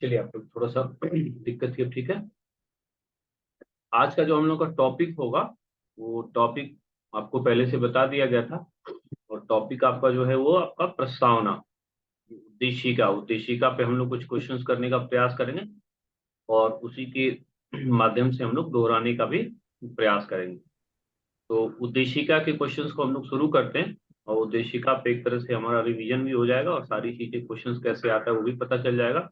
चलिए, आप लोग थोड़ा सा दिक्कत थी, अब ठीक है। आज का जो हम लोग का टॉपिक होगा, वो टॉपिक आपको पहले से बता दिया गया था। और टॉपिक आपका जो है वो आपका प्रस्तावना, उद्देशिका पे हम लोग कुछ क्वेश्चंस करने का प्रयास करेंगे। और उसी के माध्यम से हम लोग दोहराने का भी प्रयास करेंगे। तो उद्देशिका के क्वेश्चंस को हम लोग शुरू करते हैं। और उद्देशिका पे एक तरह से हमारा रिवीजन भी हो जाएगा और सारी चीजें क्वेश्चंस कैसे आता है वो भी पता चल जाएगा।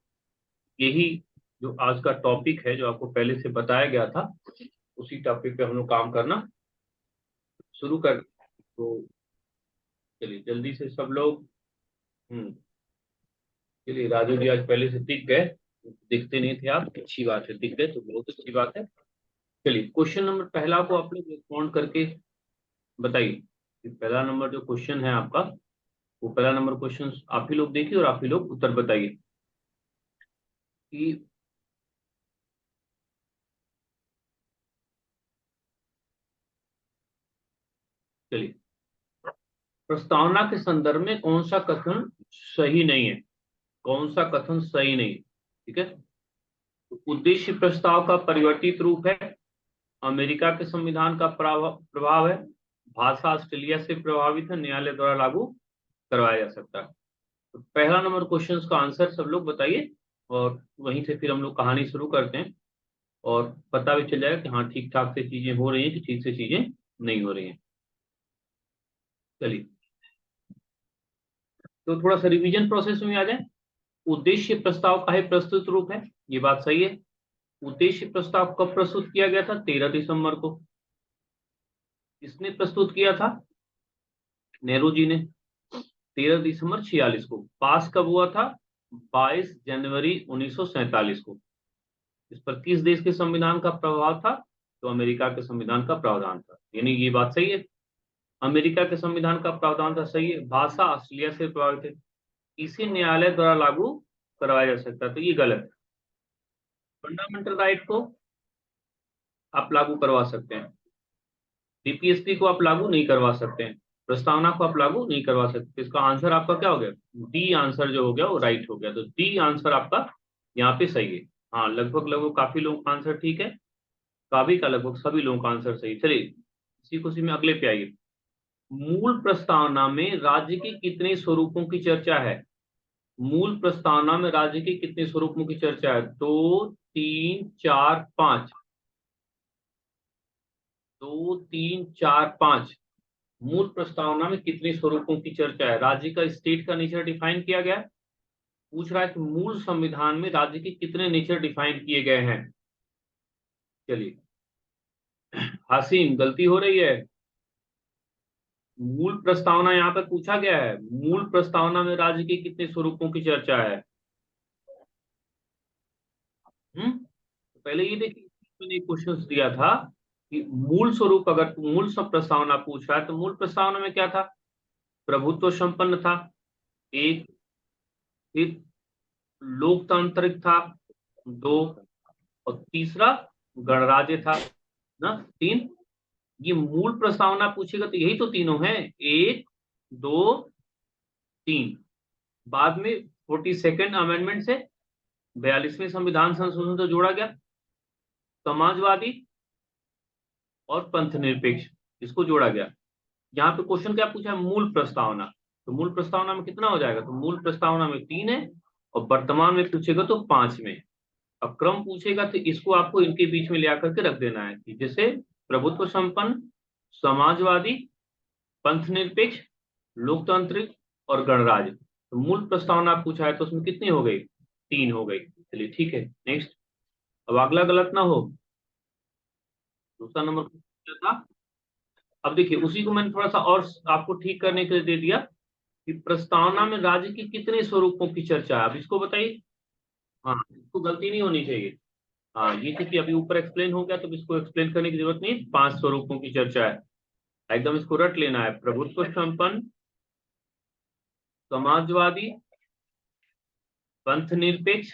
यही जो आज का टॉपिक है, जो आपको पहले से बताया गया था, उसी टॉपिक पे हम लोग काम करना शुरू कर। तो चलिए जल्दी से सब लोग। हम्म चलिए, राजू जी आज पहले से दिख गए। दिखते नहीं थे आप, अच्छी बात है, दिख गए तो बहुत अच्छी बात है। चलिए, क्वेश्चन नंबर पहला को आप लोग रिस्पॉन्ड करके बताइए कि पहला नंबर जो क्वेश्चन है आपका, वो पहला नंबर क्वेश्चन आप ही लोग देखिए और आप ही लोग उत्तर बताइए कि चलिए, प्रस्तावना के संदर्भ में कौन सा कथन सही नहीं है। कौन सा कथन सही नहीं है, ठीक है। तो उद्देश्य प्रस्ताव का परिवर्तित रूप है, अमेरिका के संविधान का प्रभाव है, भाषा ऑस्ट्रेलिया से प्रभावित है, न्यायालय द्वारा लागू करवाया जा सकता है। तो पहला नंबर क्वेश्चन का आंसर सब लोग बताइए। और वहीं से फिर हम लोग कहानी शुरू करते हैं। और पता भी चल जाएगा कि हाँ, ठीक ठाक से चीजें हो रही हैं कि ठीक से चीजें नहीं हो रही हैं। चलिए, तो थोड़ा सा रिवीजन प्रोसेस में आ जाए। उद्देश्य प्रस्ताव का है प्रस्तुत रूप है, ये बात सही है। उद्देश्य प्रस्ताव कब प्रस्तुत किया गया था? 13 दिसंबर को। किसने प्रस्तुत किया था? नेहरू जी ने। 13 दिसंबर 46 को। पास कब हुआ था? 22 जनवरी 1947 को। इस पर किस देश के संविधान का प्रभाव था? तो अमेरिका के संविधान का प्रावधान था, यानी ये बात सही है। अमेरिका के संविधान का प्रावधान था, सही है। भाषा ऑस्ट्रेलिया से प्रभावित है, इसे न्यायालय द्वारा लागू करवाया जा सकता है, तो ये गलत है। फंडामेंटल राइट को आप लागू करवा सकते हैं, डीपीएसपी को आप लागू नहीं करवा सकते हैं, प्रस्तावना को आप लागू नहीं करवा सकते। इसका आंसर आपका क्या हो गया? डी आंसर जो हो गया वो राइट हो गया, तो डी आंसर आपका यहाँ पे सही है। हाँ, लगभग लगभग काफी लोगों का आंसर ठीक है। काफी का लगभग सभी लोगों का आंसर सही। चलिए, इसी खुशी में अगले पे आइए। मूल प्रस्तावना में राज्य के कितने स्वरूपों की चर्चा है? मूल प्रस्तावना में राज्य के कितने स्वरूपों की चर्चा है? 2, 3, 4, 5। 2, 3, 4, 5। मूल प्रस्तावना में कितने स्वरूपों की चर्चा है? राज्य का, स्टेट का नेचर डिफाइन किया गया है। पूछ रहा है कि मूल संविधान में राज्य के कितने नेचर डिफाइन किए गए हैं। चलिए, हासिम गलती हो रही है। मूल प्रस्तावना यहाँ पर पूछा गया है, मूल प्रस्तावना में राज्य के कितने स्वरूपों की चर्चा है। तो पहले ये देखिए, मैंने क्वेश्चन दिया था कि मूल स्वरूप, अगर मूल प्रस्तावना पूछ रहा है तो मूल प्रस्तावना में क्या था? प्रभुत्व संपन्न था, एक। फिर लोकतांत्रिक था, दो। और तीसरा गणराज्य था, ना, तीन। ये मूल प्रस्तावना पूछेगा तो यही तो तीनों है, एक, दो, तीन। बाद में 42nd अमेंडमेंट से 42वें संविधान संशोधन तो जोड़ा गया, समाजवादी और पंथ निरपेक्ष, इसको जोड़ा गया। यहाँ पे क्वेश्चन क्या पूछा है? मूल प्रस्तावना। तो मूल प्रस्तावना में कितना हो जाएगा? तो मूल प्रस्तावना में 3 है, और वर्तमान में पूछेगा तो 5 में। अब क्रम पूछेगा तो इसको आपको इनके बीच में ले आकर के रख देना है कि जैसे प्रभुत्व संपन्न, समाजवादी, पंथ निरपेक्ष, लोकतांत्रिक और गणराज्य। तो मूल प्रस्तावना पूछा है तो उसमें कितनी हो गई? 3 हो गई। चलिए ठीक है, नेक्स्ट। अब अगला गलत ना हो। दूसरा नंबर क्या था? अब देखिए, उसी को मैंने थोड़ा सा और आपको ठीक करने के लिए दे दिया कि प्रस्तावना में राज्य की कितने स्वरूपों की चर्चा है। अब इसको बताइए। हाँ, इसको गलती नहीं होनी चाहिए। हाँ, ये थी कि अभी ऊपर एक्सप्लेन हो गया तो इसको एक्सप्लेन करने की जरूरत नहीं, 5 स्वरूपों की चर्चा है। एकदम इसको रट लेना है, प्रभुत्व संपन्न, समाजवादी, पंथ निरपेक्ष,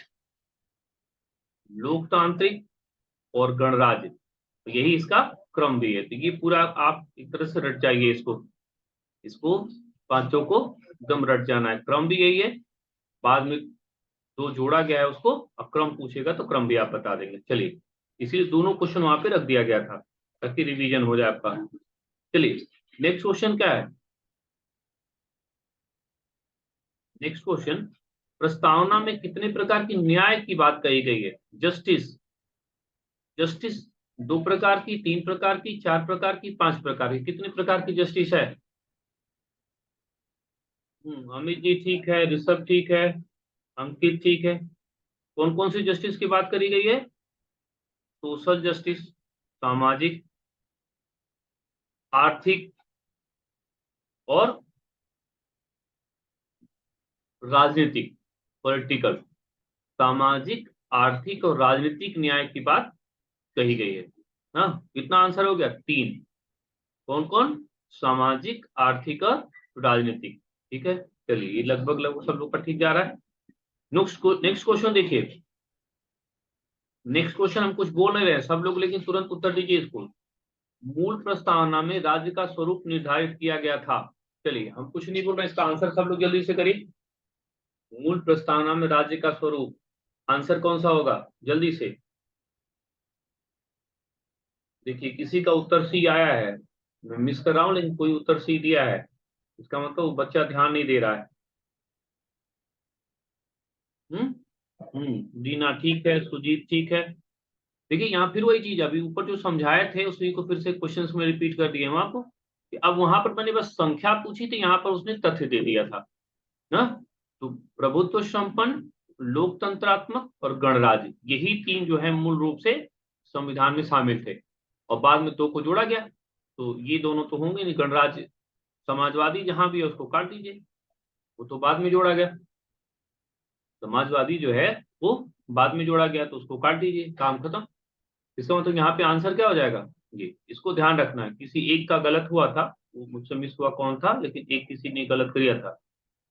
लोकतांत्रिक और गणराज्य। तो यही इसका क्रम भी है, तो ये पूरा आप एक तरह से रट जाइए इसको। इसको पांचों को एकदम रट जाना है, क्रम भी यही है। बाद में जो जोड़ा गया है उसको अब क्रम पूछेगा तो क्रम भी आप बता देंगे। चलिए, इसीलिए दोनों क्वेश्चन वहां पे रख दिया गया था ताकि रिवीजन हो जाए आपका। चलिए, नेक्स्ट क्वेश्चन क्या है? नेक्स्ट क्वेश्चन, प्रस्तावना में कितने प्रकार की न्याय की बात कही गई है? जस्टिस, जस्टिस 2 प्रकार की, 3 प्रकार की, 4 प्रकार की, 5 प्रकार की, कितने प्रकार की जस्टिस है? अमित जी ठीक है, ऋषभ ठीक है, अंकित ठीक है। कौन कौन सी जस्टिस की बात करी गई है? सोशल जस्टिस, सामाजिक, आर्थिक और राजनीतिक, पॉलिटिकल। सामाजिक, आर्थिक और राजनीतिक न्याय की बात कही गई है। हाँ, कितना आंसर हो गया? 3। कौन कौन? सामाजिक, आर्थिक और राजनीतिक। ठीक है, चलिए, ये लगभग लगभग सब लोग का ठीक जा रहा है। नेक्स्ट क्वेश्चन देखिए। नेक्स्ट क्वेश्चन हम कुछ बोल नहीं रहे हैं सब लोग, लेकिन तुरंत उत्तर दीजिए इसको। मूल प्रस्तावना में राज्य का स्वरूप निर्धारित किया गया था। चलिए, हम कुछ नहीं बोल रहे, इसका आंसर सब लोग जल्दी से करिए। मूल प्रस्तावना में राज्य का स्वरूप, आंसर कौन सा होगा? जल्दी से देखिए, किसी का उत्तर सी आया है, मैं मिस कर रहा हूं लेकिन कोई उत्तर सी दिया है, इसका मतलब बच्चा ध्यान नहीं दे रहा है। दीना ठीक है, सुजीत ठीक है। देखिए, यहाँ फिर वही चीज, अभी ऊपर जो समझाए थे उसी को फिर से क्वेश्चंस में रिपीट कर दिए हम आपको कि अब वहां पर मैंने बस संख्या पूछी थी, यहाँ पर उसने तथ्य दे दिया था ना। तो प्रभुत्व संपन्न, लोकतंत्रात्मक और गणराज्य, यही 3 जो है मूल रूप से संविधान में शामिल थे, और बाद में 2 को जोड़ा गया। तो ये दोनों तो होंगे नहीं, गणराज्य समाजवादी जहां भी है उसको काट दीजिए, वो तो बाद में जोड़ा गया। समाजवादी जो है वो बाद में जोड़ा गया, तो उसको काट दीजिए, काम खत्म। इसका मतलब यहाँ पे आंसर क्या हो जाएगा? ये इसको ध्यान रखना है, किसी एक का गलत हुआ था, वो मुझसे मिस हुआ कौन था, लेकिन एक किसी ने गलत किया था,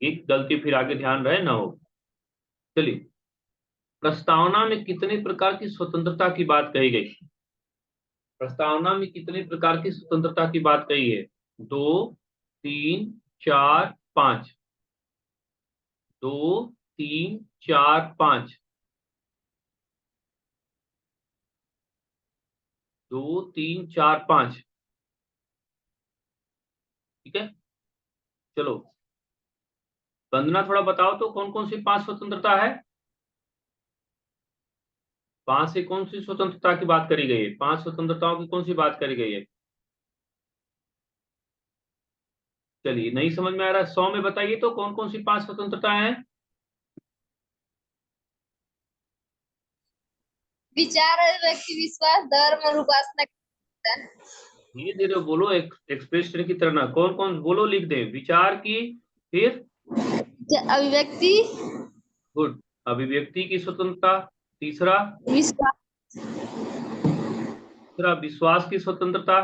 एक गलती फिर आगे ध्यान रहे ना हो। चलिए, प्रस्तावना में कितने प्रकार की स्वतंत्रता की बात कही गई? प्रस्तावना में कितने प्रकार की स्वतंत्रता की बात कही है? 2, 3, 4, 5। 2, 3, 4, 5। 2, 3, 4, 5। ठीक है, चलो, वंदना थोड़ा बताओ तो कौन कौन सी 5 स्वतंत्रता है? 5 से कौन सी स्वतंत्रता की बात करी गई है? 5 स्वतंत्रताओं की कौन सी बात करी गई है? चलिए, नहीं समझ में आ रहा, 100 में बताइए तो कौन कौन सी 5 स्वतंत्रता हैं? विचार, व्यक्ति विश्वास, धर्म और उपासना। धीरे धीरे बोलो, एक एक्सप्रेशन की तरह ना, कौन कौन बोलो, लिख दे। विचार की, फिर अभिव्यक्ति, गुड, अभिव्यक्ति की स्वतंत्रता। तीसरा, विश्वास, तीसरा विश्वास की स्वतंत्रता।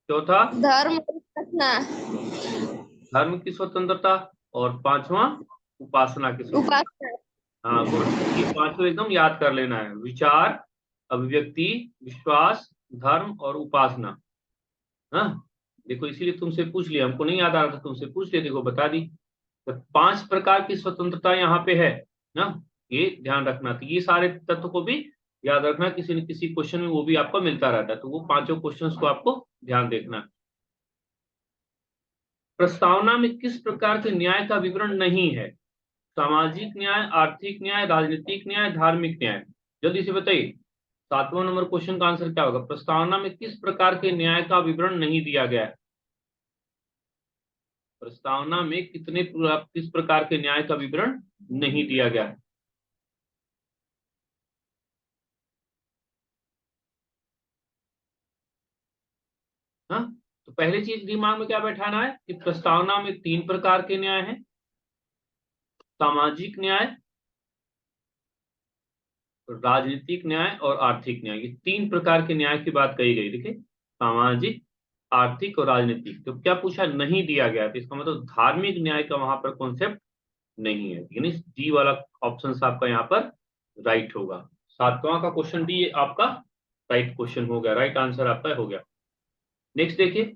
चौथा, धर्म और उपासना। धर्म की स्वतंत्रता। और पांचवा, उपासना की स्वतंत्रता। उपासना। हाँ, गुड, ये पांचों एकदम याद कर लेना है। विचार, अभिव्यक्ति, विश्वास, धर्म और उपासना। हाँ, देखो, इसीलिए तुमसे पूछ लिया, हमको नहीं याद आ रहा था, तुमसे पूछ लिया, देखो बता दी। तो 5 प्रकार की स्वतंत्रता यहाँ पे है ना, ये ध्यान रखना। तो ये सारे तत्व को भी याद रखना, किसी न किसी क्वेश्चन में वो भी आपको मिलता रहता है, तो वो पांचों क्वेश्चंस को आपको ध्यान देखना। प्रस्तावना में किस प्रकार के न्याय का विवरण नहीं है? सामाजिक न्याय, आर्थिक न्याय, राजनीतिक न्याय, धार्मिक न्याय। जल्दी से बताइए, 7वां नंबर क्वेश्चन का आंसर क्या होगा? प्रस्तावना में किस प्रकार के न्याय का विवरण नहीं दिया गया है? प्रस्तावना में किस प्रकार के न्याय का विवरण नहीं दिया गया है? हाँ, तो पहली चीज दिमाग में क्या बैठाना है कि प्रस्तावना में 3 प्रकार के न्याय हैं। सामाजिक न्याय, राजनीतिक न्याय और आर्थिक न्याय, ये 3 प्रकार के न्याय की बात कही गई। देखिए, सामाजिक, आर्थिक और राजनीतिक। तो क्या पूछा? नहीं दिया गया, तो इसका मतलब धार्मिक न्याय का वहां पर कॉन्सेप्ट नहीं है, यानी डी वाला ऑप्शन आपका यहाँ पर राइट होगा। 7वां का क्वेश्चन डी आपका राइट क्वेश्चन हो गया, राइट आंसर आपका हो गया। नेक्स्ट देखिए,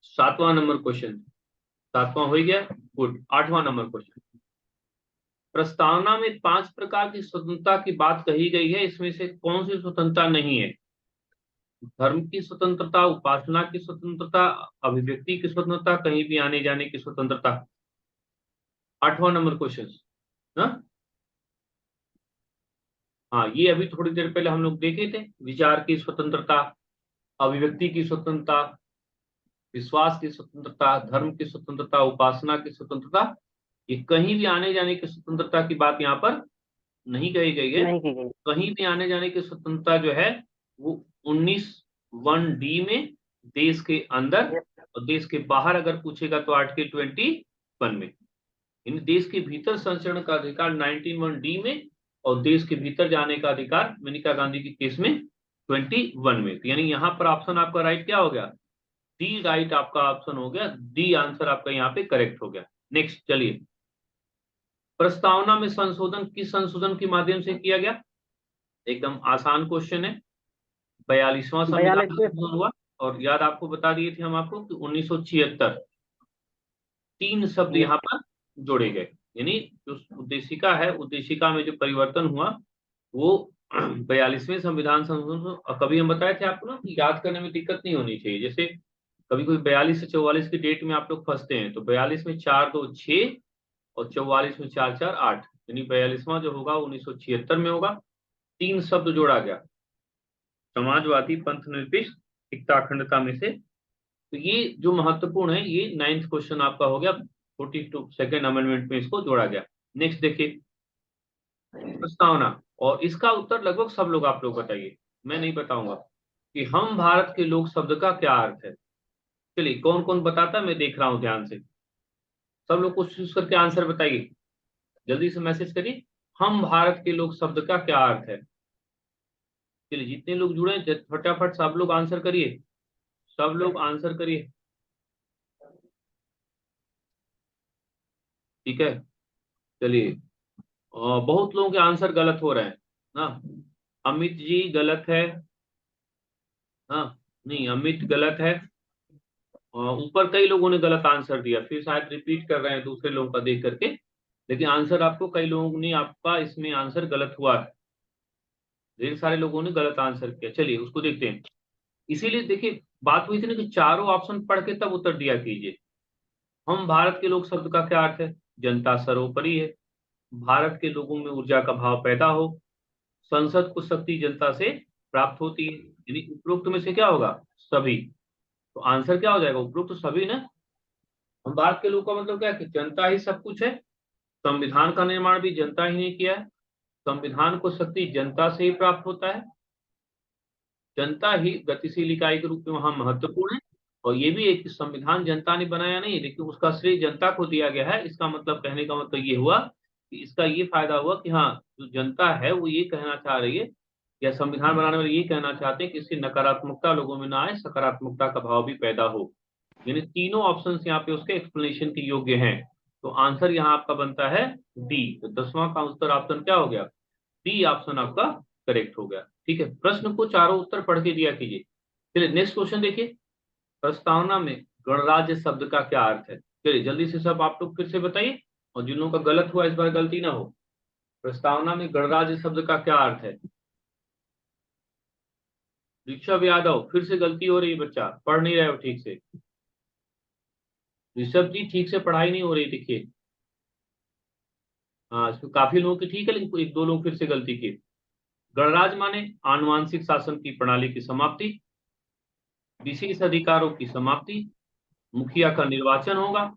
7वां नंबर क्वेश्चन, 7वां हो गया, गुड। 8वां नंबर क्वेश्चन, प्रस्तावना में 5 प्रकार की स्वतंत्रता की बात कही गई है, इसमें से कौन सी स्वतंत्रता नहीं है? धर्म की स्वतंत्रता, उपासना की स्वतंत्रता, अभिव्यक्ति की स्वतंत्रता, कहीं भी आने जाने की स्वतंत्रता। 8वां नंबर क्वेश्चन। हाँ, ये अभी थोड़ी देर पहले हम लोग देखे थे, विचार की स्वतंत्रता, अभिव्यक्ति की स्वतंत्रता, विश्वास की स्वतंत्रता, धर्म की स्वतंत्रता, उपासना की स्वतंत्रता। ये कहीं भी आने जाने की स्वतंत्रता की बात यहाँ पर नहीं कही गई है। नहीं की गई। कहीं भी आने जाने की स्वतंत्रता जो है वो 19(1)(d) में देश के अंदर, और देश के बाहर अगर पूछेगा तो आर्टिकल 21 में। इन देश के भीतर संचरण का अधिकार 19(1)(d) में, और देश के भीतर जाने का अधिकार मेनका गांधी के केस में 21 में। तो यानी यहाँ पर ऑप्शन आपका राइट क्या हो गया? डी राइट आपका ऑप्शन हो गया, डी आंसर आपका यहाँ पे करेक्ट हो गया। नेक्स्ट चलिए, प्रस्तावना में संशोधन किस संशोधन के माध्यम से किया गया? एकदम आसान क्वेश्चन है। 42वां संविधान संशोधन हुआ, और याद आपको बता दिए थे हम आपको कि 1976 3 शब्द यहाँ पर जोड़े गए, यानी जो उद्देशिका है, उद्देशिका में जो परिवर्तन हुआ वो 42वें संविधान संशोधन। कभी हम बताए थे आपको ना कि याद करने में दिक्कत नहीं होनी चाहिए। जैसे कभी कोई 42 से 44 की डेट में आप लोग फंसते हैं, तो 42 में 4 2 6 और 44 में 4 4 8, यानी 42वां जो होगा 1976 में होगा। 3 शब्द जोड़ा गया, समाजवादी, पंथ निरपेक्ष, एकता अखंडता में से। तो ये जो महत्वपूर्ण है, ये 9th क्वेश्चन आपका हो गया। 42 सेकेंड अमेंडमेंट में इसको जोड़ा गया। नेक्स्ट देखिए, प्रस्तावना, और इसका उत्तर लगभग सब लोग आप लोग बताइए, मैं नहीं बताऊंगा कि हम भारत के लोग शब्द का क्या अर्थ है। चलिए कौन कौन बताता है, मैं देख रहा हूं ध्यान से। सब लोग कोशिश करके आंसर बताइए, जल्दी से मैसेज करिए, हम भारत के लोग शब्द का क्या अर्थ है। चलिए जितने लोग जुड़े हैं फटाफट सब लोग आंसर करिए, सब लोग आंसर करिए। ठीक है, चलिए बहुत लोगों के आंसर गलत हो रहे हैं ना। अमित जी गलत है, हाँ नहीं अमित गलत है। ऊपर कई लोगों ने गलत आंसर दिया, फिर शायद रिपीट कर रहे हैं दूसरे लोगों का देख करके, लेकिन आंसर आपको कई लोगों ने आपका इसमें आंसर गलत हुआ है। ढेर सारे लोगों ने गलत आंसर किया, चलिए उसको देखते हैं। इसीलिए देखिए बात हुई थी ना कि चारों ऑप्शन पढ़ के तब उत्तर दिया कीजिए। हम भारत के लोग शब्द का क्या अर्थ है? जनता सर्वोपरि है, भारत के लोगों में ऊर्जा का भाव पैदा हो, संसद को शक्ति जनता से प्राप्त होती है, यानी उपरोक्त में से क्या होगा? सभी। तो आंसर क्या हो जाएगा? उपरोक्त सभी ना। हम भारत के लोग का मतलब क्या है कि जनता ही सब कुछ है, संविधान का निर्माण भी जनता ही ने किया है, संविधान को शक्ति जनता से ही प्राप्त होता है, जनता ही गतिशील इकाई के रूप में वहां महत्वपूर्ण है। और ये भी है कि संविधान जनता ने बनाया नहीं, लेकिन उसका श्रेय जनता को दिया गया है। इसका मतलब कहने का मतलब ये हुआ कि इसका ये फायदा हुआ कि हाँ जो जनता है वो ये कहना चाह रही है, या संविधान बनाने वाले ये कहना चाहते हैं कि इसकी नकारात्मकता लोगों में ना आए, सकारात्मकता का भाव भी पैदा हो। यानी तीनों ऑप्शन यहाँ पे उसके एक्सप्लेनेशन के योग्य हैं। तो आंसर यहाँ आपका बनता है डी। तो 10वां का उत्तर ऑप्शन क्या हो गया? डी ऑप्शन आपका करेक्ट हो गया। ठीक है, प्रश्न को चारों उत्तर पढ़ के दिया कीजिए। चलिए नेक्स्ट क्वेश्चन देखिए, प्रस्तावना में गणराज्य शब्द का क्या अर्थ है? चलिए जल्दी से सब आप लोग फिर से बताइए, और जिन लोगों का गलत हुआ इस बार गलती ना हो। प्रस्तावना में गणराज्य शब्द का क्या अर्थ है? ऋषभ यादव, फिर से गलती हो रही है, बच्चा पढ़ नहीं रहे हो ठीक से। ऋषभ जी ठीक से पढ़ाई नहीं हो रही, देखिए। हाँ इसमें काफी लोगों की ठीक है, लेकिन एक दो लोग फिर से गलती की। गणराज्य माने आनुवंशिक शासन की प्रणाली की समाप्ति, विशेष अधिकारों की समाप्ति, मुखिया का निर्वाचन होगा,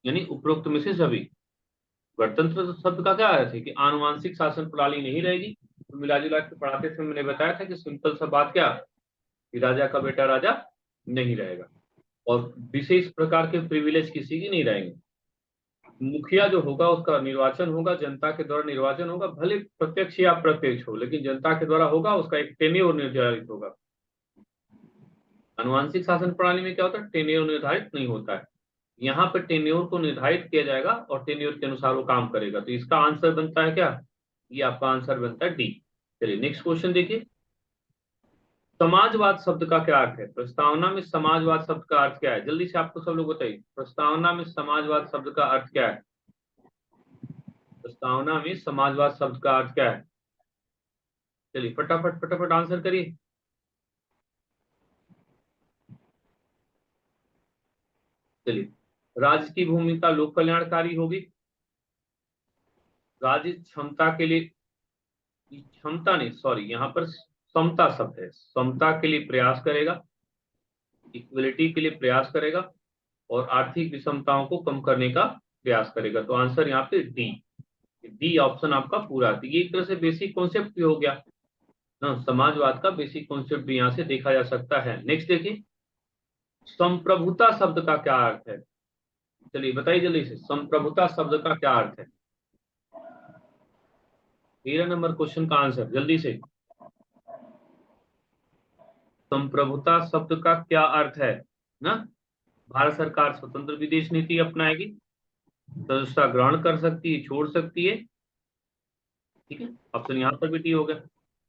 यानी उपरोक्त में से सभी। गणतंत्र शब्द का क्या अर्थ है? कि आनुवंशिक शासन प्रणाली नहीं रहेगी। तो मिला जुला के पढ़ाते थे, मैंने बताया था कि सिंपल सा बात क्या, कि राजा का बेटा राजा नहीं रहेगा, और विशेष प्रकार के प्रिविलेज किसी की नहीं रहेंगे। मुखिया जो होगा उसका निर्वाचन होगा, जनता के द्वारा निर्वाचन होगा, भले प्रत्यक्ष या अप्रत्यक्ष हो, लेकिन जनता के द्वारा होगा, उसका एक टेन्योर निर्धारित होगा। आनुवंशिक शासन प्रणाली में क्या होता है? टेन्योर निर्धारित नहीं होता है। यहाँ पर टेन्योर को निर्धारित किया जाएगा और टेन्योर के अनुसार वो काम करेगा। तो इसका आंसर बनता है क्या? ये आपका आंसर बनता है डी। चलिए नेक्स्ट क्वेश्चन देखिए, समाजवाद शब्द का क्या अर्थ है? प्रस्तावना में समाजवाद शब्द का अर्थ क्या है? जल्दी से आपको सब लोग बताइए, प्रस्तावना में समाजवाद शब्द का अर्थ क्या है? प्रस्तावना में समाजवाद शब्द का अर्थ क्या है? चलिए फटाफट फटाफट आंसर करिए। चलिए, राज्य की भूमिका लोक कल्याणकारी होगी। राज्य क्षमता के लिए, क्षमता नहीं सॉरी, यहाँ पर समता शब्द है, समता के लिए प्रयास करेगा, इक्वलिटी के लिए प्रयास करेगा और आर्थिक विषमताओं को कम करने का प्रयास करेगा। तो आंसर यहाँ पे डी, डी ऑप्शन आपका पूरा। तो ये एक तरह से बेसिक कॉन्सेप्ट भी हो गया ना, समाजवाद का बेसिक कॉन्सेप्ट भी यहाँ से देखा जा सकता है। नेक्स्ट देखिए, संप्रभुता शब्द का क्या अर्थ है? चलिए बताइए जल्दी से, संप्रभुता शब्द का क्या अर्थ है? 13 नंबर क्वेश्चन का आंसर जल्दी से। संप्रभुता शब्द का क्या अर्थ है ना? भारत सरकार स्वतंत्र विदेश नीति अपनाएगी, सदस्यता ग्रहण कर सकती है, छोड़ सकती है। ठीक है, ऑप्शन यहाँ पर भी डी हो गया।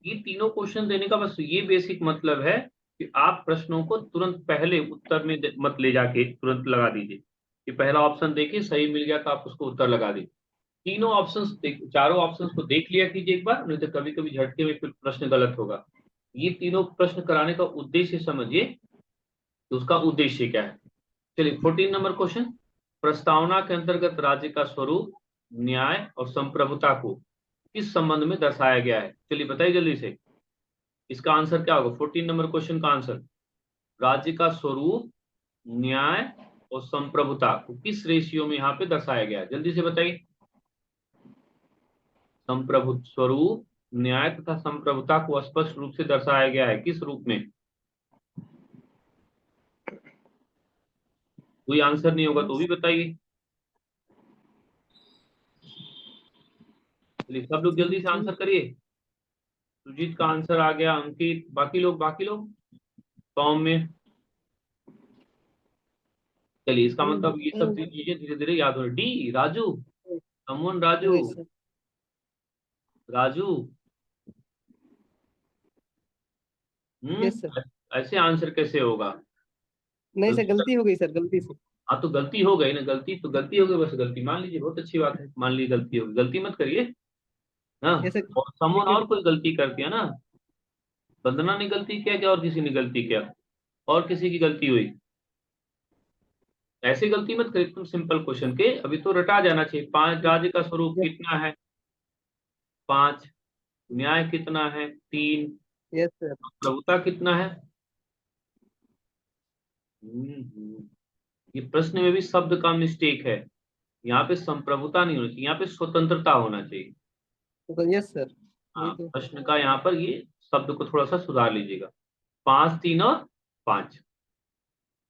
ये तीनों क्वेश्चन देने का बस ये बेसिक मतलब है कि आप प्रश्नों को तुरंत पहले उत्तर में मत ले जाके तुरंत लगा दीजिए कि पहला ऑप्शन देखिए सही मिल गया तो आप उसको उत्तर लगा दीजिए। तीनों ऑप्शंस चारों ऑप्शंस को देख लिया कीजिए एक बार, नहीं तो कभी कभी झटके में फिर प्रश्न गलत होगा। ये तीनों प्रश्न कराने का उद्देश्य समझिए कि उसका उद्देश्य क्या है। चलिए 14 नंबर क्वेश्चन, प्रस्तावना के अंतर्गत राज्य का स्वरूप, न्याय और संप्रभुता को किस संबंध में दर्शाया गया है? चलिए बताइए जल्दी से, इसका आंसर क्या होगा? 14 नंबर क्वेश्चन का आंसर, राज्य का स्वरूप, न्याय और संप्रभुता को किस रेशियो में यहाँ पे दर्शाया गया है? जल्दी से बताइए। संप्रभु स्वरूप, न्याय तथा संप्रभुता को स्पष्ट रूप से दर्शाया गया है, किस रूप में? कोई आंसर नहीं होगा तो भी बताइए। चलिए सब लोग जल्दी से आंसर करिए। सुजीत का आंसर आ गया, अंकित, बाकी लोग फॉर्म में। चलिए इसका मतलब ये सब चीजें धीरे धीरे याद हो। D, Raju, Aman, Raju, Raju. Yes sir. ऐसे आंसर कैसे होगा? नहीं सर, गलती हो गई सर, गलती से। हाँ तो गलती हो गई ना, गलती तो गलती हो गई, बस गलती मान लीजिए, बहुत अच्छी बात है, मान ली गलती होगी, गलती मत करिए ना। Yes sir. और समन ठीक है। और कोई गलती कर दिया ना, वंदना ने गलती किया क्या और किसी ने गलती किया? और किसी की गलती हुई? ऐसे गलती मत करिए, तुम सिंपल क्वेश्चन के अभी तो रटा जाना चाहिए। 5, राज्य का स्वरूप यस। कितना है? 5, न्याय कितना है? 3, यस सर। प्रभुता कितना है? ये प्रश्न में भी शब्द का मिस्टेक है, यहाँ पे संप्रभुता नहीं होनी चाहिए, यहाँ पे स्वतंत्रता होना चाहिए। तो यस सर, वही हाँ, तो। प्रश्न का यहाँ पर ये शब्द को थोड़ा सा सुधार लीजिएगा। 5, 3 और 5,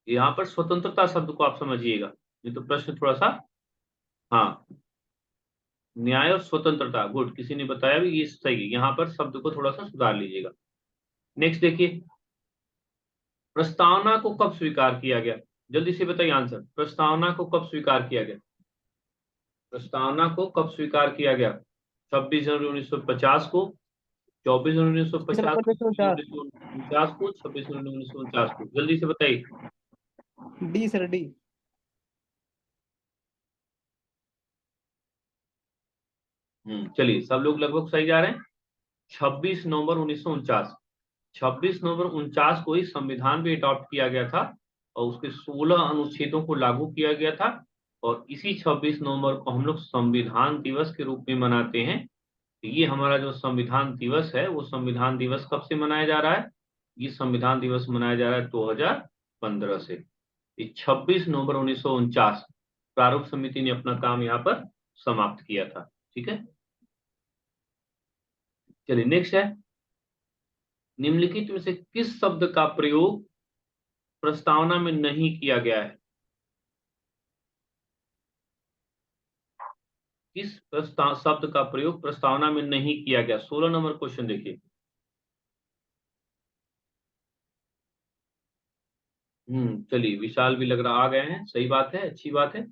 यहाँ पर स्वतंत्रता शब्द को आप समझिएगा, ये तो प्रश्न थोड़ा सा। हाँ, न्याय और स्वतंत्रता, गुड, किसी ने बताया भी ये सही है, यहाँ पर शब्द को थोड़ा सा सुधार लीजिएगा। नेक्स्ट देखिए, प्रस्तावना को कब स्वीकार किया गया? जल्दी से बताइए आंसर, प्रस्तावना को कब स्वीकार किया गया? प्रस्तावना को कब स्वीकार किया गया? 26 जनवरी 1950 को, 24 जनवरी 1950 को, 1949। 1949 को, 26 जनवरी 1949 को, जल्दी से बताइए। D sir, D. चलिए सब लोग लगभग सही जा रहे हैं। 26 नवंबर 1949, 26 नवंबर 49 को ही संविधान भी अडॉप्ट किया गया था और उसके 16 अनुच्छेदों को लागू किया गया था। और इसी 26 नवंबर को हम लोग संविधान दिवस के रूप में मनाते हैं। तो ये हमारा जो संविधान दिवस है, वो संविधान दिवस कब से मनाया जा रहा है? ये संविधान दिवस मनाया जा रहा है 2015 से। 26 नवंबर 1949 प्रारूप समिति ने अपना काम यहाँ पर समाप्त किया था। ठीक है, चलिए नेक्स्ट है, निम्नलिखित में से किस शब्द का प्रयोग प्रस्तावना में नहीं किया गया है? किस शब्द का प्रयोग प्रस्तावना में नहीं किया गया? 16 नंबर क्वेश्चन देखिए। चलिए विशाल भी लग रहा आ गए हैं, सही बात है, अच्छी बात है।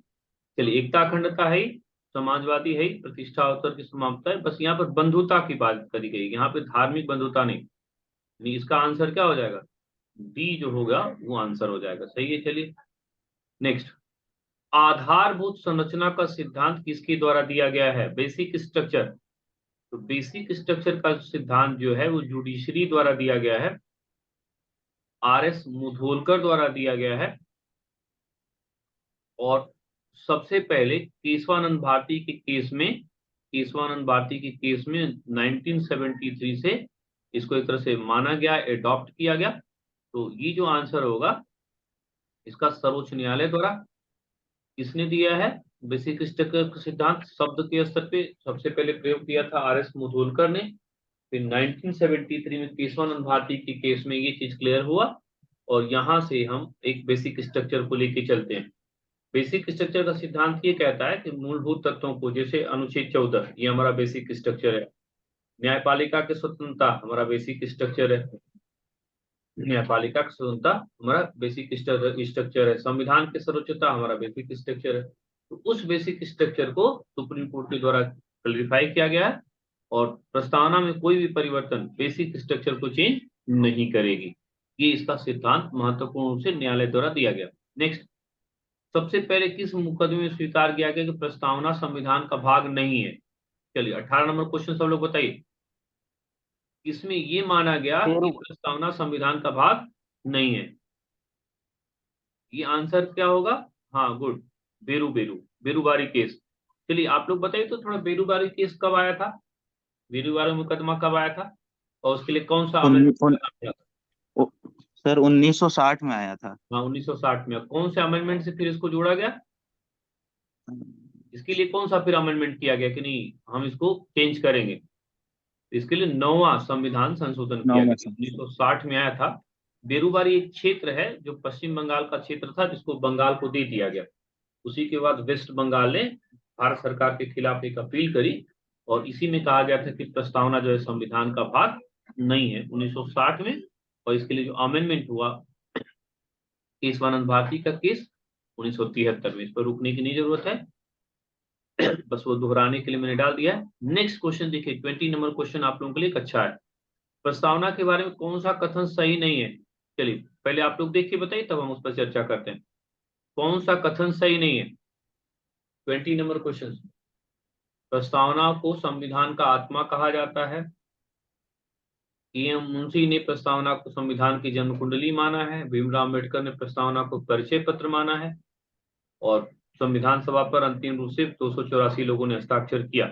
चलिए, एकता अखंडता है ही, समाजवादी है ही, प्रतिष्ठा अवसर की समाप्त है, बस यहाँ पर बंधुता की बात करी गई, यहाँ पे धार्मिक बंधुता नहीं। यानी इसका आंसर क्या हो जाएगा? डी जो होगा वो आंसर हो जाएगा। सही है, चलिए नेक्स्ट, आधारभूत संरचना का सिद्धांत किसके द्वारा दिया गया है? Basic structure. तो बेसिक स्ट्रक्चर का सिद्धांत जो है वो जुडिशरी द्वारा दिया गया है, आर.एस. मुधोलकर द्वारा दिया गया है। और सबसे पहले केशवानंद भारती के केस में 1973 से इसको एक तरह से माना गया, एडॉप्ट किया गया। तो ये जो आंसर होगा इसका सर्वोच्च न्यायालय द्वारा किसने दिया है? बेसिक स्ट्रक्चर का सिद्धांत शब्द के स्तर पे सबसे पहले प्रयोग किया था आर.एस. मुधोलकर ने। फिर 1973 में केशवानंद भारती के केस में ये चीज क्लियर हुआ, और यहां से हम एक बेसिक स्ट्रक्चर को लेके चलते हैं। बेसिक स्ट्रक्चर का सिद्धांत ये कहता है कि मूलभूत तत्वों को, जैसे अनुच्छेद 14 ये हमारा बेसिक स्ट्रक्चर है। न्यायपालिका की स्वतंत्रता हमारा बेसिक स्ट्रक्चर है। न्यायपालिका की स्वतंत्रता हमारा बेसिक स्ट्रक्चर है। संविधान की सर्वोच्चता हमारा बेसिक स्ट्रक्चर है। तो उस बेसिक स्ट्रक्चर को सुप्रीम कोर्ट के द्वारा क्लैरिफाई किया गया है, और प्रस्तावना में कोई भी परिवर्तन बेसिक स्ट्रक्चर को चेंज नहीं करेगी। ये इसका सिद्धांत महत्वपूर्ण रूप से न्यायालय द्वारा दिया गया। नेक्स्ट, सबसे पहले किस मुकदमे में स्वीकार किया गया कि प्रस्तावना संविधान का भाग नहीं है? चलिए 18 नंबर क्वेश्चन सब लोग बताइए। इसमें ये माना गया कि प्रस्तावना संविधान का भाग नहीं है। ये आंसर क्या होगा? हाँ गुड, बेरूबारी केस। चलिए आप लोग बताइए तो थोड़ा, बेरूबारी केस कब आया था? बेरूबारी मुकदमा कब आया था, और उसके लिए कौन सा अमेंडमेंट था? सर 1960 में आया था। हाँ 1960 में। कौन से अमेंडमेंट से फिर इसको जोड़ा गया? इसके लिए कौन सा फिर अमेंडमेंट किया गया कि नहीं हम इसको चेंज करेंगे? इसके लिए 9वां संविधान संशोधन किया गया। 1960 में आया था। बेरूबारी एक क्षेत्र है जो पश्चिम बंगाल का क्षेत्र था, जिसको बंगाल को दे दिया गया। उसी के बाद वेस्ट बंगाल ने भारत सरकार के खिलाफ एक अपील करी, और इसी में कहा गया था कि प्रस्तावना जो है संविधान का भाग नहीं है 1960 में। और इसके लिए जो अमेंडमेंट हुआ, केशवानंद भारती का केस 1973 में। इस पर रुकने की नहीं जरूरत है, बस वो दोहराने के लिए मैंने डाल दिया है। नेक्स्ट क्वेश्चन देखिए, 20 नंबर क्वेश्चन आप लोगों के लिए एक अच्छा है। प्रस्तावना के बारे में कौन सा कथन सही नहीं है? चलिए पहले आप लोग देख के बताइए, तब हम उस पर चर्चा करते हैं। कौन सा कथन सही नहीं है? 20 नंबर क्वेश्चन। प्रस्तावना को संविधान का आत्मा कहा जाता है। एम मुंशी ने प्रस्तावना को संविधान की जन्म कुंडली माना है। भीमराव अम्बेडकर ने प्रस्तावना को परिचय पत्र माना है। और संविधान सभा पर अंतिम रूप से 284 लोगों ने हस्ताक्षर किया।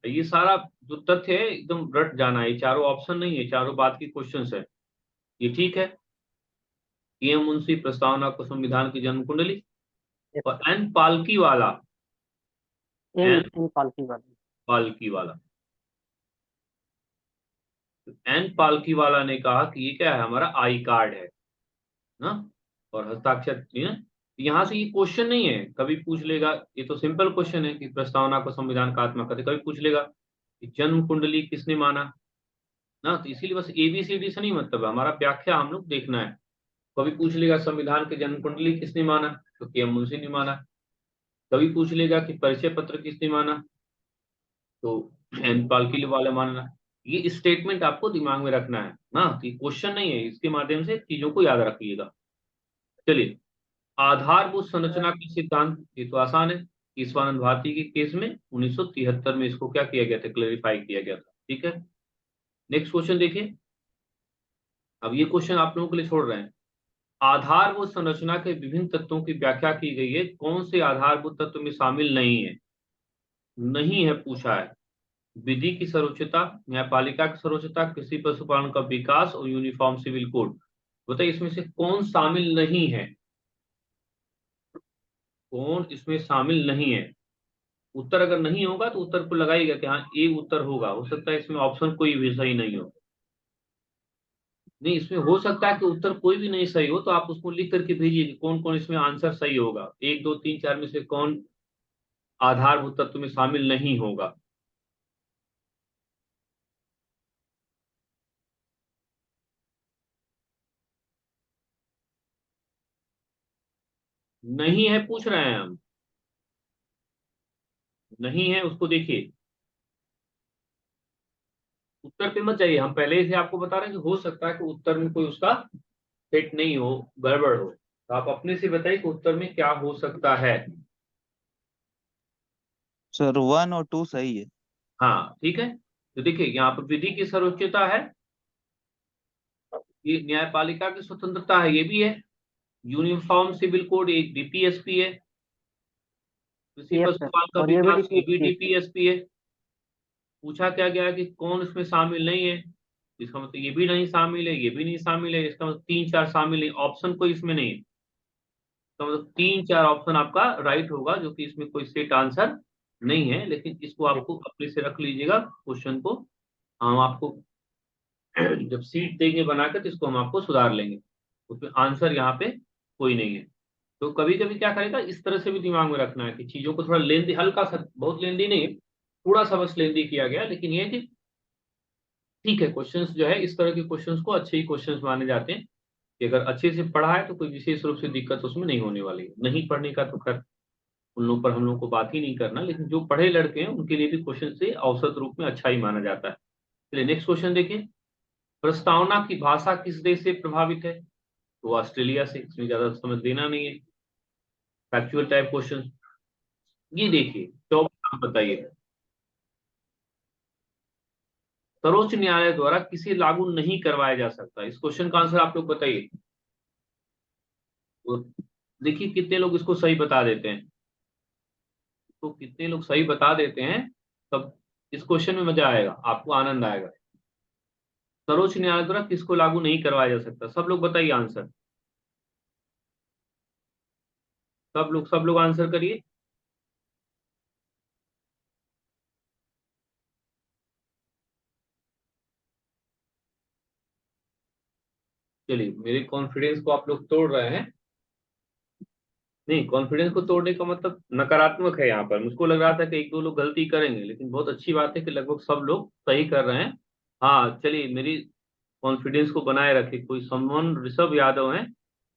ये सारा जो तथ्य है एकदम रट जाना है, ये चारों ऑप्शन नहीं है, चारों बात की क्वेश्चंस है। ये ठीक है? एम मुंशी प्रस्तावना को संविधान की जन्म कुंडली, और एन पालकी वाला, पालकी वाला, एन पालकी वाला ने कहा कि ये क्या है, हमारा आई कार्ड है ना, और हस्ताक्षर किए। यहाँ से ये क्वेश्चन नहीं है, कभी पूछ लेगा, ये तो सिंपल क्वेश्चन है कि प्रस्तावना को संविधान का आत्मा कहते, कभी पूछ लेगा कि जन्म कुंडली किसने माना ना, तो इसीलिए बस ABCD से नहीं मतलब है, हमारा व्याख्या हम लोग देखना है। कभी पूछ लेगा संविधान के जन्म कुंडली किसने माना, तो KM मुंशी ने माना। कभी पूछ लेगा कि परिचय पत्र किसने माना, तो एन पालकी वाला मानना। ये स्टेटमेंट आपको दिमाग में रखना है ना, कि क्वेश्चन नहीं है, इसके माध्यम से चीजों को याद रखिएगा। चलिए, आधारभूत संरचना के सिद्धांत, ये तो आसान है। केशवानंद भारती के केस में 1973 में इसको क्या किया गया था, क्लेरिफाई किया गया था। ठीक है, नेक्स्ट क्वेश्चन देखिए। अब ये क्वेश्चन आप लोगों के लिए छोड़ रहे हैं। आधारभूत संरचना के विभिन्न तत्वों की व्याख्या की गई है, कौन से आधारभूत तत्व में शामिल नहीं है? नहीं है पूछा है। विधि की सर्वोच्चता, न्यायपालिका की सर्वोच्चता, कृषि पशुपालन का विकास, और यूनिफॉर्म सिविल कोड। बताइए इसमें से कौन शामिल नहीं है? कौन इसमें शामिल नहीं है? उत्तर अगर नहीं होगा तो उत्तर को लगाइएगा कि हाँ ए उत्तर होगा। हो सकता है इसमें ऑप्शन कोई भी सही नहीं हो। नहीं, इसमें हो सकता है कि उत्तर कोई भी नहीं सही हो, तो आप उसको लिख करके भेजिए कि कौन कौन इसमें आंसर सही होगा। 1 2 3 4 में से कौन आधारभूत तत्व में शामिल नहीं होगा? नहीं है पूछ रहे हैं हम, नहीं है उसको देखिए, उत्तर पे मत जाइए। हम पहले से आपको बता रहे हैं कि हो सकता है कि उत्तर में कोई उसका फिट नहीं हो, गड़बड़ हो। तो आप अपने से बताइए कि उत्तर में क्या हो सकता है। सर 1 और 2 सही है। हाँ ठीक है, तो देखिए यहाँ पर विधि की सर्वोच्चता है, ये न्यायपालिका की स्वतंत्रता है, ये भी है। यूनिफॉर्म सिविल कोड एक डीपीएसपी है, किसी पर यस सर, सवाल का और ये भी विकास ये भी DPSP। डीपीएसपी है। पूछा क्या गया कि कौन इसमें शामिल नहीं है, इसका मतलब ये भी नहीं शामिल है, ये भी नहीं शामिल है, इसका मतलब 3 4 शामिल नहीं, ऑप्शन कोई इसमें नहीं है। तो मतलब 3 4 ऑप्शन आपका राइट होगा, जो कि इसमें कोई सेट आंसर नहीं है। लेकिन इसको आपको अपने से रख लीजिएगा क्वेश्चन को, हम आपको जब सीट देंगे बनाकर तो इसको हम आपको सुधार लेंगे, उसमें आंसर यहाँ पे कोई नहीं है। तो कभी कभी क्या करेगा, इस तरह से भी दिमाग में रखना है कि चीजों को थोड़ा लेंदी, हल्का सा, बहुत लेंदी नहीं, थोड़ा सा बस लेंदी किया गया, लेकिन ये है कि ठीक है, क्वेश्चंस जो है इस तरह के क्वेश्चंस को अच्छे ही क्वेश्चंस माने जाते हैं, कि अगर अच्छे से पढ़ा है तो कोई विशेष रूप से दिक्कत उसमें नहीं होने वाली है। नहीं पढ़ने का तो खैर उन लोगों पर हम लोग को बात ही नहीं करना, लेकिन जो पढ़े लड़के हैं उनके लिए भी क्वेश्चन से औसत रूप में अच्छा ही माना जाता है। चलिए नेक्स्ट क्वेश्चन देखिए, प्रस्तावना की भाषा किस देश से प्रभावित है? तो ऑस्ट्रेलिया से, इसमें ज्यादा समझ देना नहीं है, फैक्चुअल टाइप क्वेश्चन। ये देखिए 24 आप बताइए, सर्वोच्च न्यायालय द्वारा किसे लागू नहीं करवाया जा सकता, इस क्वेश्चन का आंसर आप लोग बताइए। तो देखिए कितने लोग इसको सही बता देते हैं, तो कितने लोग सही बता देते हैं, तब इस क्वेश्चन में मजा आएगा, आपको आनंद आएगा। सर्वोच्च न्यायालय द्वारा किसको लागू नहीं करवाया जा सकता, सब लोग बताइए आंसर, सब लोग आंसर करिए। चलिए, मेरे कॉन्फिडेंस को आप लोग तोड़ रहे हैं। नहीं, कॉन्फिडेंस को तोड़ने का मतलब नकारात्मक है यहाँ पर, मुझको लग रहा था कि एक दो लोग गलती करेंगे, लेकिन बहुत अच्छी बात है कि लगभग सब लोग सही कर रहे हैं। हाँ चलिए, मेरी कॉन्फिडेंस को बनाए रखे, कोई समवन ऋषभ यादव हैं,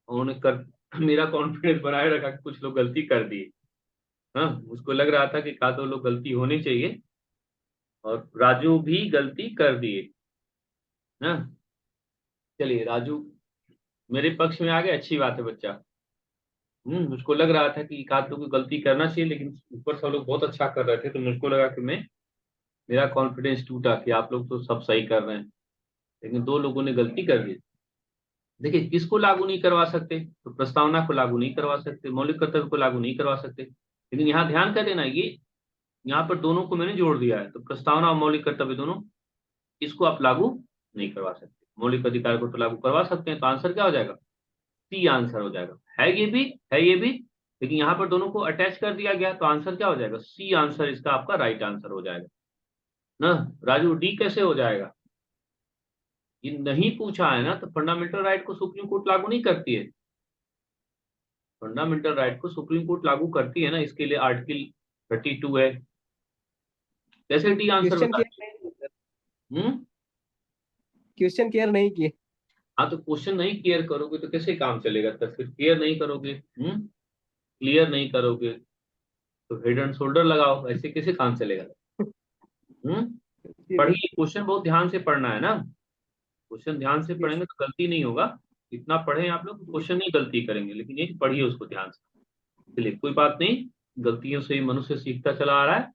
उन्होंने कर मेरा कॉन्फिडेंस बनाए रखा कि कुछ लोग गलती कर दिए। हाँ, मुझको लग रहा था कि का दो लोग गलती होनी चाहिए, और राजू भी गलती कर दिए। हाँ चलिए, राजू मेरे पक्ष में आ गए, अच्छी बात है बच्चा। मुझको लग रहा था कि एक आध लोग को गलती करना चाहिए, लेकिन ऊपर सब लोग बहुत अच्छा कर रहे थे, तो मुझको लगा कि मैं, मेरा कॉन्फिडेंस टूटा कि आप लोग तो सब सही कर रहे हैं, लेकिन दो लोगों ने गलती कर दी। देखिए किसको लागू नहीं करवा सकते, तो प्रस्तावना को लागू नहीं करवा सकते, मौलिक कर्तव्य को लागू नहीं करवा सकते, लेकिन यहाँ ध्यान कर देना, ये यहाँ पर दोनों को मैंने जोड़ दिया है, तो प्रस्तावना और मौलिक कर्तव्य दोनों, इसको आप लागू नहीं करवा सकते। मौलिक अधिकार को तो लागू करवा सकते हैं, तो आंसर क्या हो जाएगा, सी आंसर हो जाएगा। है ये भी, है ये भी, लेकिन यहाँ पर दोनों को अटैच कर दिया गया, तो आंसर क्या हो जाएगा, सी आंसर इसका आपका राइट आंसर हो जाएगा ना। राजू डी कैसे हो जाएगा, ये नहीं पूछा है ना, तो फंडामेंटल राइट को सुप्रीम कोर्ट लागू नहीं करती है, फंडामेंटल राइट को सुप्रीम कोर्ट लागू करती है ना, इसके लिए आर्टिकल 32 है। कैसे डी आंसर क्वेश्चन बता क्लियर दिए? नहीं किए सर, हम्म। क्वेश्चन क्लियर नहीं किए। हाँ, तो क्वेश्चन नहीं क्लियर करोगे तो कैसे काम चलेगा, तब फिर क्लियर नहीं करोगे, क्लियर नहीं करोगे तो हेड एंड शोल्डर लगाओ, ऐसे कैसे काम चलेगा। हम्म। जी सर। पढ़िए, क्वेश्चन बहुत ध्यान से पढ़ना है ना, क्वेश्चन ध्यान से जी पढ़ेंगे तो गलती नहीं होगा। इतना पढ़े आप लोग, जी क्वेश्चन नहीं गलती करेंगे, लेकिन ये कि पढ़िए उसको ध्यान से। चलिए कोई बात नहीं, गलतियों से ही मनुष्य सीखता चला आ रहा है,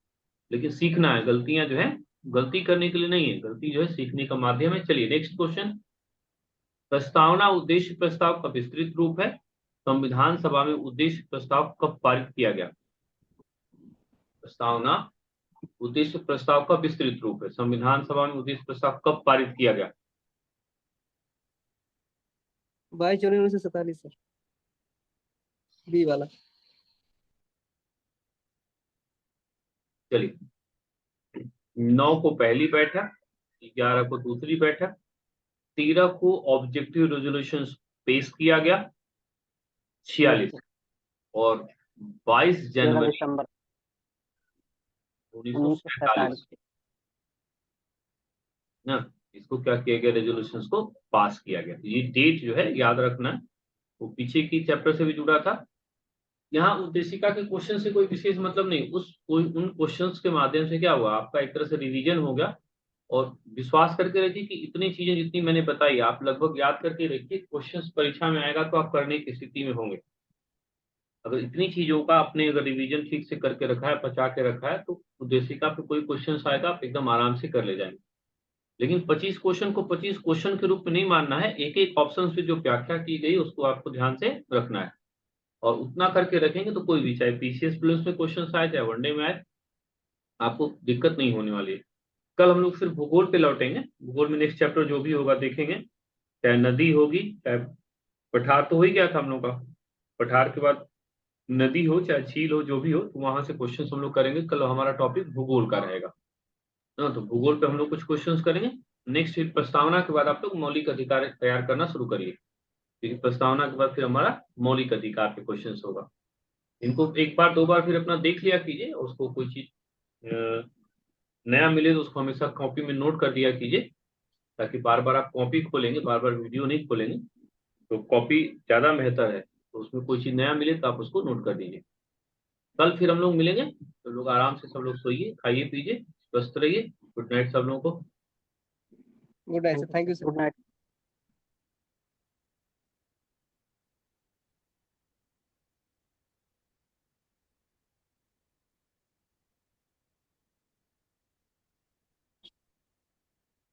लेकिन सीखना है, गलतियां जो है गलती करने के लिए नहीं है, गलती जो है सीखने का माध्यम है। चलिए नेक्स्ट क्वेश्चन, प्रस्तावना उद्देश्य प्रस्ताव का विस्तृत रूप है, संविधान सभा में उद्देश्य प्रस्ताव कब पारित किया गया। प्रस्तावना उद्देश्य प्रस्ताव का विस्तृत रूप है, संविधान सभा में उद्देश्य प्रस्ताव कब पारित किया गया। 22 जनवरी 1947 सर, बी वाला। चलिए, 9 को पहली बैठक, 11 को दूसरी बैठक, 13 को ऑब्जेक्टिव रेजोल्यूशन पेश किया गया, यस 46, सर, और 22 11 जनवरी दिसंबर 1947 1947। ना, इसको क्या किया गया, रेजोल्यूशन को पास किया गया। तो ये डेट जो है याद रखना है, वो पीछे की चैप्टर से भी जुड़ा था। यहाँ उद्देशिका के क्वेश्चन से कोई विशेष मतलब नहीं, उस कोई उन क्वेश्चंस के माध्यम से क्या हुआ, आपका एक तरह से रिवीजन हो गया, और विश्वास करके रखिए कि इतनी चीजें जितनी मैंने बताई आप लगभग याद करके रखिए, क्वेश्चंस परीक्षा में आएगा तो आप करने की स्थिति में होंगे। अगर इतनी चीजों का आपने अगर रिवीजन ठीक से करके रखा है, पचा के रखा है, तो उद्देशिका पे कोई क्वेश्चन आएगा आप एकदम आराम से कर ले जाएंगे। लेकिन 25 क्वेश्चन को 25 क्वेश्चन के रूप में नहीं मानना है, एक एक ऑप्शन से जो व्याख्या की गई उसको आपको ध्यान से रखना है, और उतना करके रखेंगे तो कोई भी, चाहे पीसीएस प्लस में क्वेश्चन आए चाहे वनडे में आए, आपको दिक्कत नहीं होने वाली है। कल हम लोग फिर भूगोल पे लौटेंगे, भूगोल में नेक्स्ट चैप्टर जो भी होगा देखेंगे, चाहे नदी होगी, चाहे पठार तो हो ही गया था हम लोग का, पठार के बाद नदी हो चाहे झील हो, जो भी हो, तो वहां से क्वेश्चन हम लोग करेंगे। कल हमारा टॉपिक भूगोल का रहेगा ना, तो भूगोल पे हम लोग कुछ क्वेश्चंस करेंगे। नेक्स्ट फिर प्रस्तावना के बाद आप लोग मौलिक अधिकार तैयार करना शुरू करिए, क्योंकि प्रस्तावना के बाद फिर हमारा मौलिक अधिकार पे क्वेश्चंस होगा। इनको एक बार दो बार फिर अपना देख लिया कीजिए, उसको कोई चीज नया मिले तो उसको हमेशा कॉपी में नोट कर दिया कीजिए, ताकि बार बार आप कॉपी खोलेंगे, बार बार वीडियो नहीं खोलेंगे, तो कॉपी ज्यादा बेहतर है। तो उसमें कोई चीज नया मिले तो आप उसको नोट कर दीजिए। कल फिर हम लोग मिलेंगे, तो लोग आराम से सब लोग सोइए, खाइए पीजिए, स्वस्थ रहिए। गुड नाइट सब लोगों को। Good night sir, thank you sir. Good night.